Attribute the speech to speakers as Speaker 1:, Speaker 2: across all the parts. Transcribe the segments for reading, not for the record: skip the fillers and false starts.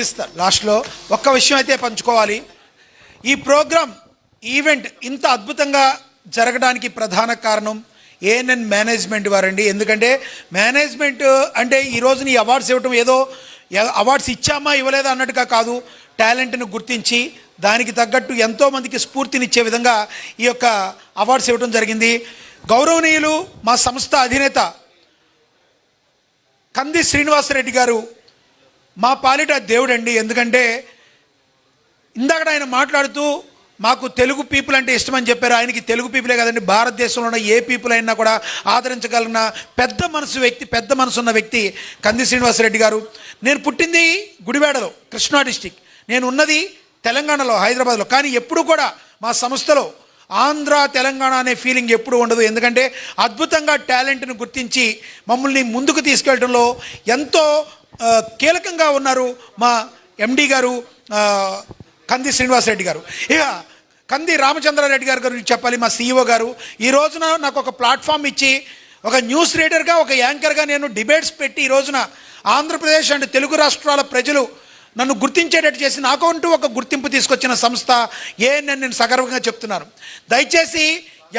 Speaker 1: ఇస్తారు లాస్ట్లో ఒక్క విషయం అయితే పంచుకోవాలి. ఈ ప్రోగ్రామ్ ఈవెంట్ ఇంత అద్భుతంగా జరగడానికి ప్రధాన కారణం ఏఎన్ఎన్ మేనేజ్మెంట్ వారండి. ఎందుకంటే మేనేజ్మెంట్ అంటే ఈ రోజున ఈ అవార్డ్స్ ఇవ్వటం ఏదో అవార్డ్స్ ఇచ్చామా ఇవ్వలేదా అన్నట్టుగా కాదు, టాలెంట్ను గుర్తించి దానికి తగ్గట్టు ఎంతోమందికి స్ఫూర్తినిచ్చే విధంగా ఈ యొక్క అవార్డ్స్ ఇవ్వడం జరిగింది. గౌరవనీయులు మా సంస్థ అధినేత కంది శ్రీనివాసరెడ్డి గారు మా పాలిట దేవుడండి. ఎందుకంటే ఇందాక ఆయన మాట్లాడుతూ మాకు తెలుగు పీపుల్ అంటే ఇష్టమని చెప్పారు. ఆయనకి తెలుగు పీపులే కదండి, భారతదేశంలో ఉన్న ఏ పీపుల్ అయినా కూడా ఆదరించగలిగిన పెద్ద మనసు ఉన్న వ్యక్తి కంది శ్రీనివాసరెడ్డి గారు. నేను పుట్టింది గుడివాడలో, కృష్ణా డిస్టిక్. నేను ఉన్నది తెలంగాణలో, హైదరాబాద్లో. కానీ ఎప్పుడు కూడా మా సంస్థలో ఆంధ్ర తెలంగాణ అనే ఫీలింగ్ ఎప్పుడు ఉండదు. ఎందుకంటే అద్భుతంగా టాలెంట్ను గుర్తించి మమ్మల్ని ముందుకు తీసుకెళ్ళడంలో ఎంతో కీలకంగా ఉన్నారు మా ఎండి గారు కంది శ్రీనివాసరెడ్డి గారు. ఇక కంది రామచంద్రారెడ్డి గారి గురించి చెప్పాలి, మా సిఇఓ గారు. ఈ రోజున నాకు ఒక ప్లాట్ఫామ్ ఇచ్చి ఒక న్యూస్ రీడర్గా, ఒక యాంకర్గా నేను డిబేట్స్ పెట్టి ఈ రోజున ఆంధ్రప్రదేశ్ అండ్ తెలుగు రాష్ట్రాల ప్రజలు నన్ను గుర్తించేటట్టు చేసి నాకంటూ ఒక గుర్తింపు తీసుకొచ్చిన సంస్థ ఏఎన్ఎన్ నేను సగర్వంగా చెప్తున్నాను. దయచేసి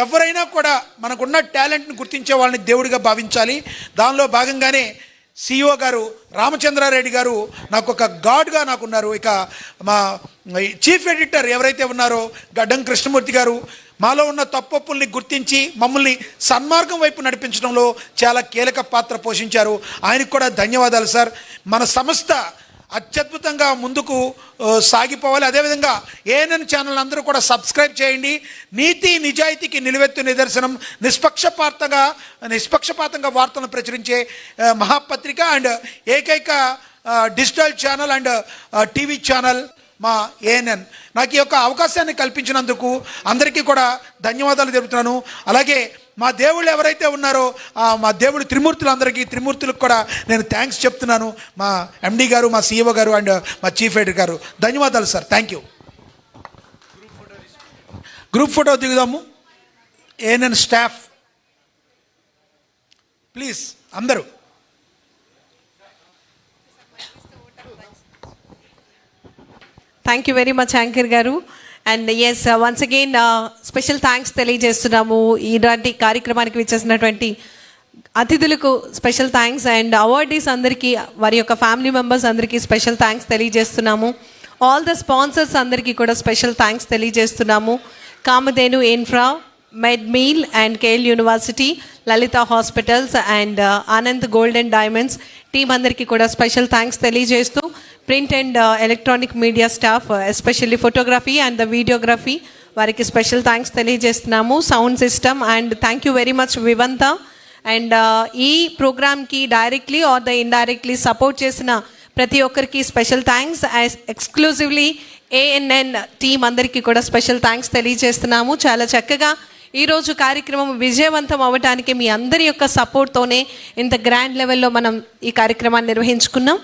Speaker 1: ఎవరైనా కూడా మనకున్న టాలెంట్ని గుర్తించే వాళ్ళని దేవుడిగా భావించాలి. దానిలో భాగంగానే సిఇఓ గారు రామచంద్రారెడ్డి గారు నాకు ఒక గాడ్గా నాకున్నారు. ఇక మా చీఫ్ ఎడిటర్ ఎవరైతే ఉన్నారో గడ్డం కృష్ణమూర్తి గారు మాలో ఉన్న తప్పొప్పుల్ని గుర్తించి మమ్మల్ని సన్మార్గం వైపు నడిపించడంలో చాలా కీలక పాత్ర పోషించారు. ఆయనకు కూడా ధన్యవాదాలు సార్. మన సంస్థ అత్యద్భుతంగా ముందుకు సాగిపోవాలి. అదేవిధంగా ఏఎన్ఎన్ ఛానల్ అందరూ కూడా సబ్స్క్రైబ్ చేయండి. నీతి నిజాయితీకి నిలువెత్తు నిదర్శనం, నిష్పక్షపాతంగా వార్తలను ప్రచురించే మహాపత్రిక అండ్ ఏకైక digital channel and TV channel మా ఏఎన్ఎన్. నాకు ఈ యొక్క అవకాశాన్ని కల్పించినందుకు అందరికీ కూడా ధన్యవాదాలు తెలుపుతున్నాను. అలాగే మా దేవుళ్ళు ఎవరైతే ఉన్నారో మా దేవుడు త్రిమూర్తులకు కూడా నేను థ్యాంక్స్ చెప్తున్నాను. మా ఎండి గారు, మా సిఇఓ గారు అండ్ మా చీఫ్ ఎడిటర్ గారు ధన్యవాదాలు sir. Thank you. Group photo దిగుదాము. ఏఎన్ఎన్ స్టాఫ్ ప్లీజ్ అందరూ.
Speaker 2: Thank you very much anchor గారు. And yes, once again special thanks తెలియజేస్తున్నాము. ఇలాంటి కార్యక్రమానికి విచ్చేసినటువంటి అతిథులకు స్పెషల్ థ్యాంక్స్ అండ్ అవార్డీస్ అందరికీ, వారి యొక్క ఫ్యామిలీ మెంబర్స్ అందరికీ స్పెషల్ థ్యాంక్స్ తెలియజేస్తున్నాము. ఆల్ ద స్పాన్సర్స్ అందరికీ కూడా స్పెషల్ థ్యాంక్స్ తెలియజేస్తున్నాము. Kamadhenu Infra, Medmeal and KL University, Lalitha Hospitals and Anand Gold and Diamonds team అందరికీ కూడా స్పెషల్ థ్యాంక్స్ తెలియజేస్తూ, print and electronic media staff especially photography and the videography వారికి special thanks తెలియజేస్తున్నాము. Sound system and thank you very much Vivanta. And ఈ ప్రోగ్రామ్కి directly or the indirectly support చేసిన ప్రతి ఒక్కరికి special thanks. Exclusively ANN team అందరికీ కూడా స్పెషల్ థ్యాంక్స్ తెలియజేస్తున్నాము. చాలా చక్కగా ఈరోజు కార్యక్రమం విజయవంతం అవ్వడానికి మీ అందరి యొక్క సపోర్ట్తోనే ఇంత గ్రాండ్ లెవెల్లో మనం ఈ కార్యక్రమాన్ని నిర్వహించుకున్నాం.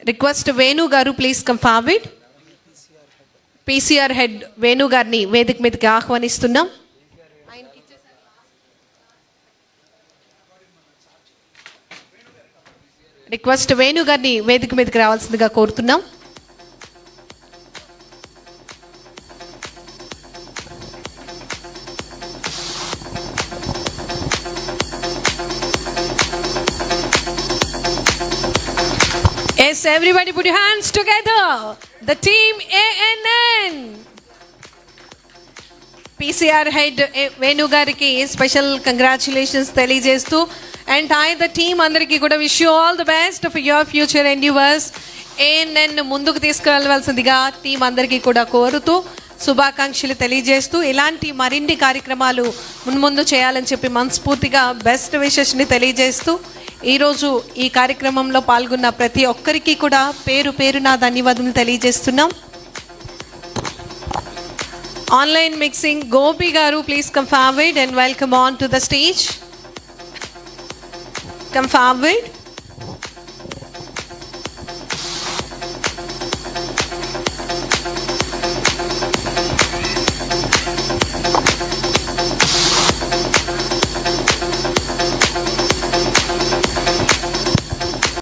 Speaker 2: రిక్వెస్ట్ వేణు గారు please come forward. PCR head Venu గారిని వేదిక మీదకి ఆహ్వానిస్తున్నాం. రిక్వెస్ట్ వేణు గారిని వేదిక మీదకి రావాల్సిందిగా కోరుతున్నాం. Yes, everybody put your hands together. The team ANN. PCR head Venu gariki special congratulations తెలియజేస్తూ and I the team అందరికీ కూడా wish you all the best for your future endeavors. ANN ముందుకు తీసుకెళ్లవలసిందిగా టీం అందరికీ కూడా కోరుతూ శుభాకాంక్షలు తెలియజేస్తూ ఇలాంటి మరిన్ని కార్యక్రమాలు ముందు చేయాలని చెప్పి మనస్ఫూర్తిగా బెస్ట్ విషెస్ని తెలియజేస్తూ ఈరోజు ఈ కార్యక్రమంలో పాల్గొన్న ప్రతి ఒక్కరికి కూడా పేరు పేరున ధన్యవాదాలు తెలియజేస్తున్నాం. ఆన్లైన్ మిక్సింగ్ గోపి గారు please come forward and welcome on to the stage. Come forward.